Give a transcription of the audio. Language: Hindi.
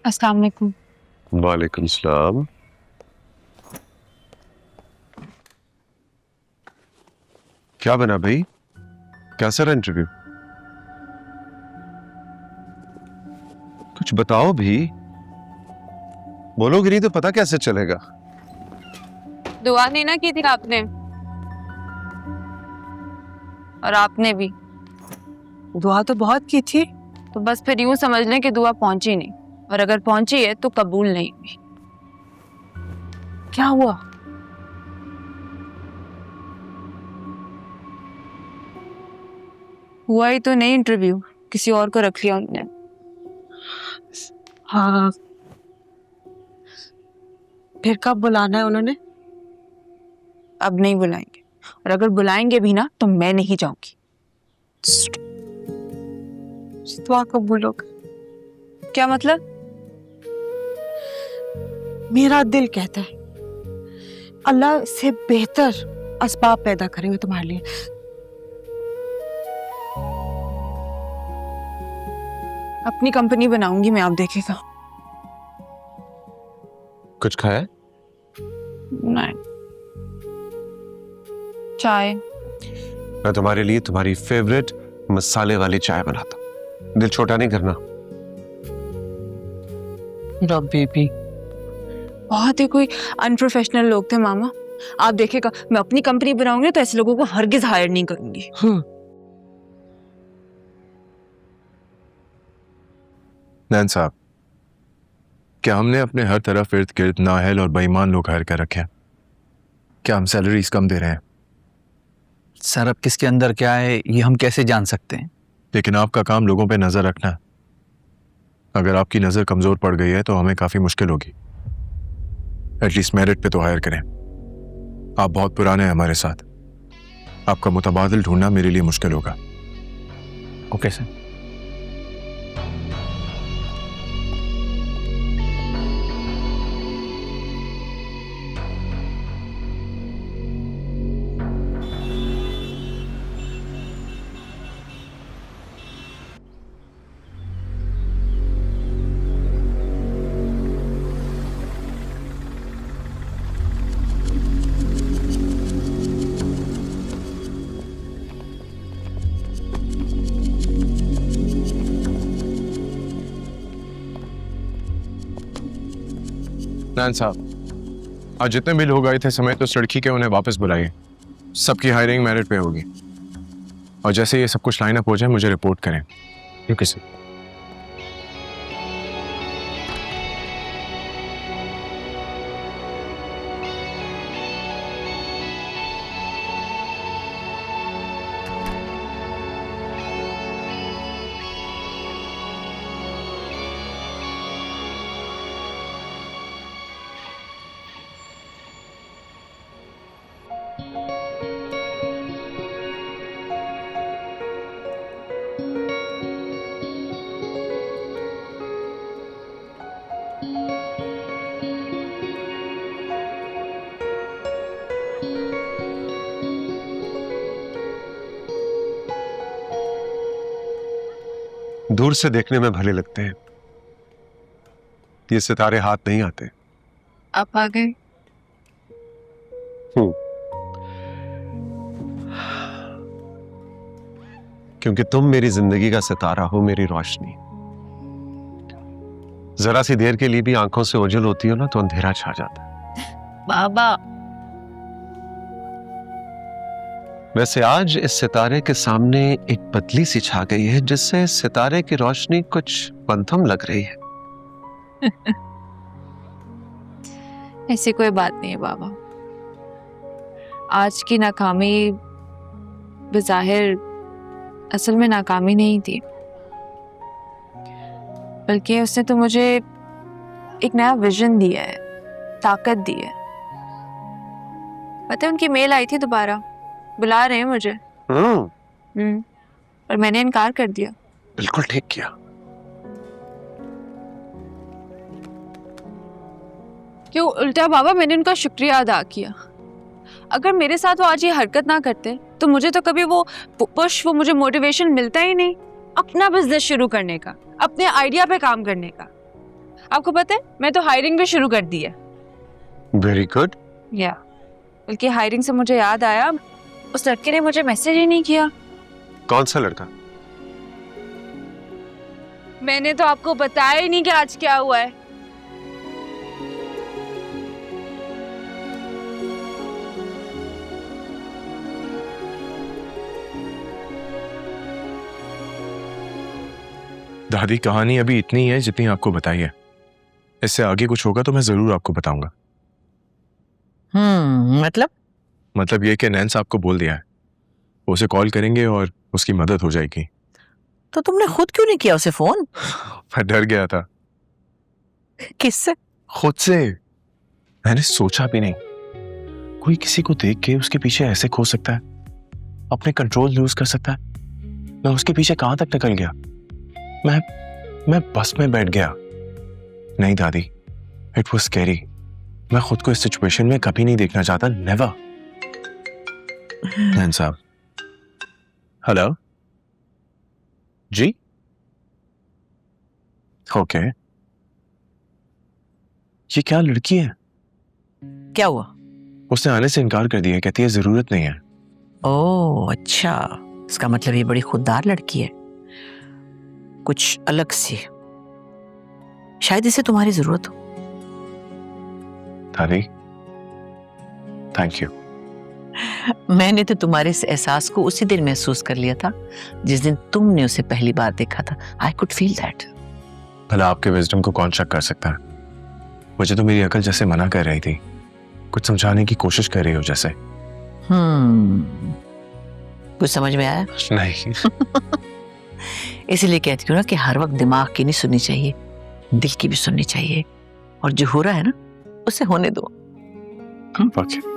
अस्सलाम वालेकुम। वालेकुम सलाम। क्या बना भाई, कैसा रहा इंटरव्यू? कुछ बताओ भी, बोलोगे नहीं तो पता कैसे चलेगा? दुआ नहीं ना की थी आपने, और आपने भी। दुआ तो बहुत की थी। तो बस फिर यूं समझ लें कि दुआ पहुंची नहीं, और अगर पहुंची है तो कबूल नहीं हुई। क्या हुआ? हुआ ही तो नहीं इंटरव्यू, किसी और को रख लिया उन्होंने। हाँ, फिर कब बुलाना है उन्होंने? अब नहीं बुलाएंगे, और अगर बुलाएंगे भी ना तो मैं नहीं जाऊंगी। दुआ कब बोलोगे? क्या मतलब? मेरा दिल कहता है अल्लाह से बेहतर असबाब पैदा करेंगे तुम्हारे लिए। अपनी कंपनी बनाऊंगी मैं, आप देखेगा। कुछ खाया? नहीं, चाय। मैं तुम्हारे लिए तुम्हारी फेवरेट मसाले वाली चाय बनाता हूं, दिल छोटा नहीं करना। मेरा बेबी। बहुत ही कोई अनप्रोफेशनल लोग थे मामा। आप देखेगा, मैं अपनी कंपनी बनाऊंगी तो ऐसे लोगों को हरगिज हायर नहीं करूंगी। नैन साहब, क्या हमने अपने हर तरफ इर्द गिर्द नाअहल और बेईमान लोग हायर कर रखे हैं? क्या हम सैलरीज कम दे रहे हैं? सर, अब किसके अंदर क्या है ये हम कैसे जान सकते हैं? लेकिन आपका काम लोगों पे नजर रखना है। अगर आपकी नजर कमजोर पड़ गई है तो हमें काफी मुश्किल होगी। एटलीस्ट मेरिट पे तो हायर करें। आप बहुत पुराने हैं हमारे साथ, आपका मुतबादिल ढूंढना मेरे लिए मुश्किल होगा। Okay sir. नैन साहब, आज जितने भी लोग आए थे समेत उस लड़की के, उन्हें वापस बुलाइए। सबकी हायरिंग मेरिट पे होगी, और जैसे ये सब कुछ लाइन अप हो जाए मुझे रिपोर्ट करें। Okay sir. दूर से देखने में भले लगते हैं, ये सितारे हाथ नहीं आते। आप आ गए। क्योंकि तुम मेरी जिंदगी का सितारा हो, मेरी रोशनी। जरा सी देर के लिए भी आंखों से ओझल होती हो ना तो अंधेरा छा जाता है। बाबा, वैसे आज इस सितारे के सामने एक पतली सी छा गई है, जिससे इस सितारे की रोशनी कुछ पंथम लग रही है। ऐसी कोई बात नहीं है बाबा। आज की नाकामी बज़ाहिर असल में नाकामी नहीं थी, बल्कि उसने तो मुझे एक नया विजन दिया है, ताकत दी है। पता है, उनकी मेल आई थी, दोबारा बुला रहे हैं मुझे। पर मैंने इनकार कर दिया। बिल्कुल ठीक किया। क्यों उल्टा बाबा, मैंने उनका शुक्रिया अदा किया। अगर मेरे साथ वो आज ये हरकत ना करते तो मुझे तो कभी वो पुश, वो मुझे मोटिवेशन मिलता ही नहीं अपना बिजनेस शुरू करने का, अपने आइडिया पे काम करने का। आपको पता है मैं तो हायरिंग भी शुरू कर दी है। Very good. या बल्कि हायरिंग से मुझे याद आया, उस लड़के ने मुझे मैसेज ही नहीं किया। कौन सा लड़का? मैंने तो आपको बताया ही नहीं कि आज क्या हुआ है। दादी, कहानी अभी इतनी है जितनी आपको बताई है। इससे आगे कुछ होगा तो मैं जरूर आपको बताऊंगा। मतलब ये कि नैन्स आपको बोल दिया है, वो उसे कॉल करेंगे और उसकी मदद हो जाएगी। तो तुमने खुद क्यों नहीं किया उसे फोन? मैं डर गया था। किससे? खुद से। मैंने सोचा भी नहीं कोई किसी को देख के उसके पीछे ऐसे खो सकता है, अपने कंट्रोल लूज कर सकता है। मैं उसके पीछे कहां तक निकल गया। मैं बस में बैठ गया। नहीं दादी, इट वाज स्कैरी। मैं खुद को इस सिचुएशन में कभी नहीं देखना चाहता, नेवर। नैन साहब, हेलो जी। ओके, ये क्या लड़की है? क्या हुआ? उसने आने से इनकार कर दिया, कहती है जरूरत नहीं है। ओह अच्छा, इसका मतलब ये बड़ी खुददार लड़की है, कुछ अलग सी। शायद इसे तुम्हारी जरूरत हो। दादी, थैंक यू। मैंने तो तुम्हारे इस एहसास को उसी दिन महसूस कर लिया था जिस दिन तुमने उसे पहली बार देखा था। I could feel that. भला आपके विजडम को कौन शक कर सकता है? मुझे तो मेरी अकल जैसे मना कर रही थी, कुछ समझाने की कोशिश कर रही हो जैसे। कुछ समझ में आया? नहीं। इसीलिए कहती हूँ ना कि हर वक्त दिमाग की नहीं सुननी चाहिए, दिल की भी सुननी चाहिए। और जो हो रहा है ना, उसे होने दो। ओके।